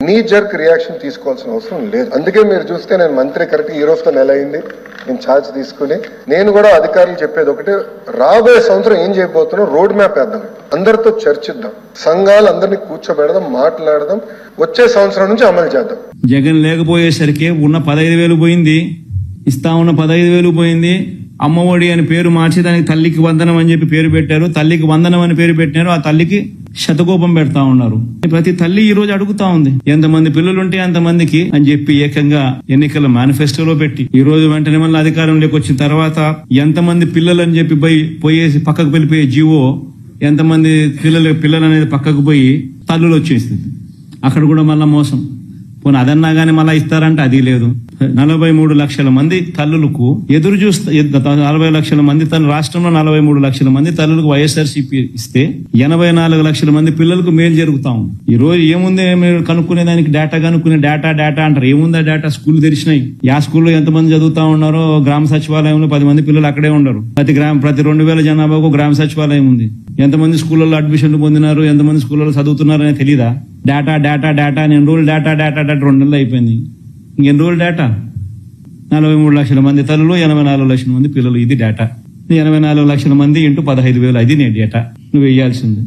నీ jerk reaction తీసుకోవాల్సిన అవసరం లేదు. అందుకే మీరు చూస్తే నేను మంత్రి కరెక్ట్ ఈ రోజుతో నెల అయింది నేను ఛార్జ్ తీసుకుని, నేను కూడా అధికారులు చెప్పేది ఒకటే, రాబోయే సంవత్సరం ఏం చేయబోతున్నాం రోడ్ మ్యాప్ వేద్దాం, అందరితో చర్చిద్దాం, సంఘాలు అందరినీ కూర్చోబెడదాం, మాట్లాడదాం, వచ్చే సంవత్సరం నుంచి అమలు చేద్దాం. జగన్ లేకపోయేసరికి ఉన్న 15,000 పోయింది, ఇస్తా ఉన్న 15,000 పోయింది. అమ్మఒడి అని పేరు మార్చి దానికి తల్లికి వందనం అని చెప్పి పేరు పెట్టారు, తల్లికి వందనం అని పేరు పెట్టినారు, ఆ తల్లికి శతకోపం పెడతా ఉన్నారు. ప్రతి తల్లి ఈ రోజు అడుగుతా ఉంది ఎంతమంది పిల్లలుంటే అంతమందికి అని చెప్పి ఏకంగా ఎన్నికల మేనిఫెస్టోలో పెట్టి, ఈ రోజు వెంటనే మళ్ళీ అధికారంలోకి వచ్చిన తర్వాత ఎంతమంది పిల్లలు అని చెప్పి పోయేసి పక్కకు వెళ్ళిపోయే జీవో, ఎంతమంది పిల్లలు అనేది పక్కకు పోయి తల్లులు వచ్చేసింది. అక్కడ కూడా మళ్ళా మోసం. పోనీ అదన్నా గానీ మళ్ళా ఇస్తారంటే అది లేదు. 43 లక్షల మంది తల్లులకు ఎదురు చూస్తే, 40 లక్షల మంది రాష్ట్రంలో 43 లక్షల మంది తల్లులకు వైఎస్ఆర్సీపీ ఇస్తే 84 లక్షల మంది పిల్లలకు మేలు జరుగుతా ఉంది. ఈ రోజు ఏముంది కనుక్కునే దానికి డేటా కనుక్కునే డేటా అంటారు. ఏముందా డేటా? స్కూల్ తెరిచినాయి, యా స్కూల్లో ఎంతమంది చదువుతా ఉన్నారో గ్రామ సచివాలయంలో 10 మంది పిల్లలు అక్కడే ఉండరు. ప్రతి 2,000 జనాభాకు గ్రామ సచివాలయం ఉంది. ఎంతమంది స్కూళ్ళలో అడ్మిషన్లు పొందినారు, ఎంతమంది స్కూళ్ళలో చదువుతున్నారు అనేది తెలీదా? డేటా ఎన్ని రోజులు డేటా 2 నెలలు అయిపోయింది. ఇంకెన్ని రోజులు డేటా? 43 లక్షల మంది తల్లులు, 84 లక్షల మంది పిల్లలు. ఇది డేటా. 84 లక్షల మంది ఇంటూ 15,000, అది నీ డేటా నువ్వు వేయాల్సింది.